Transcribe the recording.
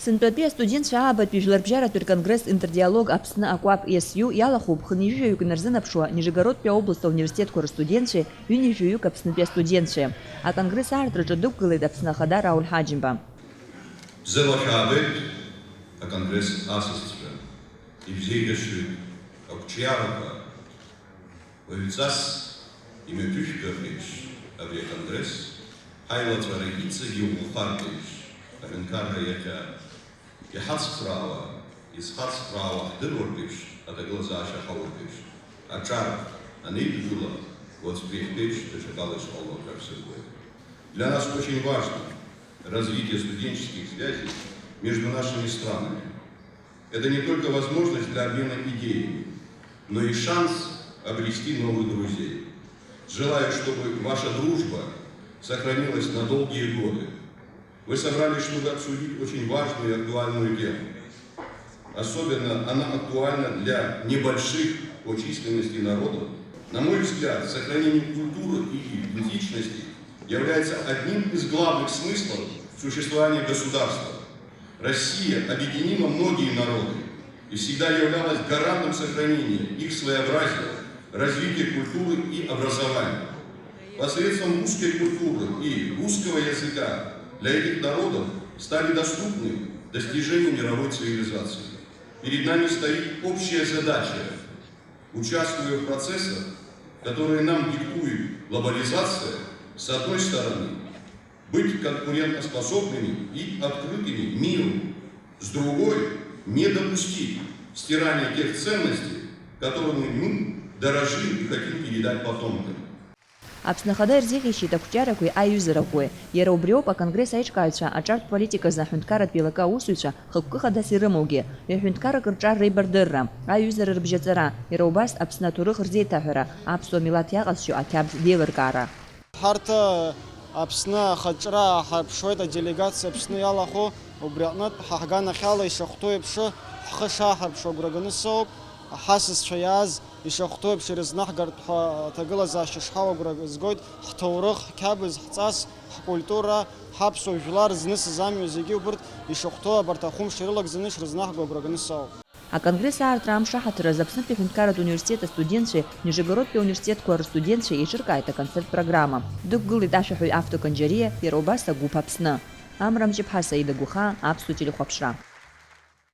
Сынтәатәи астудентцәа аабатәи жәларбжьаратәи рконгресс интердиалог Аԥсны акәаԥ ЕСЮ иалахәуп хынҩыжәаҩык инарзынаԥшуа Нижегородтәи аобласт ауниверситетқәа рстудентцәеи ҩынҩажәаҩык Аԥснытәи астудентцәеи. Аконгресс аартраҿы дықәгылеит Аԥсны ахада Рауль Ҳаџьымба. Бзела шәаабеит аконгресс асасцәа, ибзеиӷьашьоит агәҽиарақәа, уаҩҵас имҩаԥышәгар еиԥш абри аконгресс ҳаилаҵәара иҵегьы иумухартә еиԥш аҳәынҭқарра иахьа иҳацхраауа, изхацхраауа ҳдыруартә еиԥш аҭагылазаашьа ҳауартә еиԥш аҿар анеидгыла уаҵәтәи еиԥш даҽакала ишҟало ҳәа ҳсыргәеит. Для нас очень важно развитие студенческих связей между нашими странами. Это не только возможность для обмена идеями, но и шанс обрести новых друзей. Желаю, чтобы ваша дружба сохранилась на долгие годы. Вы собрались, чтобы обсудить очень важную и актуальную тему. Особенно она актуальна для небольших по численности народов. На мой взгляд, сохранение культуры и идентичности является одним из главных смыслов существования государства. Россия объединила многие народы и всегда являлась гарантом сохранения их своеобразия, развития культуры и образования. Посредством русской культуры и русского языка для этих народов стали доступны достижения мировой цивилизации. Перед нами стоит общая задача, участвуя в процессах, которые нам диктует глобализация, с одной стороны, быть конкурентоспособными и открытыми миру, с другой, не допустить стирания тех ценностей, которыми мы дорожим и хотим передать потомкам. Аԥсны ахада ирзеиӷьишьеит ақәҿиарақәеи аиҩызарақәеи. Иара убриоуп аконгресс аиҿкааҩцәа аҿартә политиказы аҳәынҭқарратә еилакаа аусзуҩцәа хықәкы хадас ирымоугьы, ҩ-ҳәынҭқаррак рҿарра еибардырра, аиҩызара рыбжьаҵара, иара убас Аԥсны аҭоурых рзеиҭаҳәара, аԥсуа милаҭ иаҟазшьо ақьабз деилыркаара. Ҳарҭ Аԥсны ахаҿра ҳарԥшуеит аделегациа Аԥсны иалахәу, убри аҟнытә ҳаҳганахьала ишахәҭоу еиԥш ҳхы шааҳарԥшуа агәра ганы соуп. Ҳасасцәа иааз ишахәҭоу еиԥш ирызнаҳгартә ҳәа аҭагылазаашьа шҳауа агәра згоит, ҳҭоурых, ҳқьабз, ҳҵас, ҳкультура, ҳаԥсуа жәлар знысыз амҩа зегьы убырҭ ишахәҭоу абарҭ ахәымш ирылагӡаны ишрызнаҳго агәра ганы соуп. Аконгресс аартра амшаҳаҭыраз Аԥснытәи аҳәынҭқарратә университет астудентцәеи Нижегородтәи ауниверситетқәа рстудентцәеи еиҿыркааит аконцерт-программа. Дықәгылеит ашәаҳәаҩ автоканџьариа, иара убас агәыԥ Аԥсны. Амра Мҷыԥҳа, Саида Гәыхаа, Аԥсуа телехәаԥшра.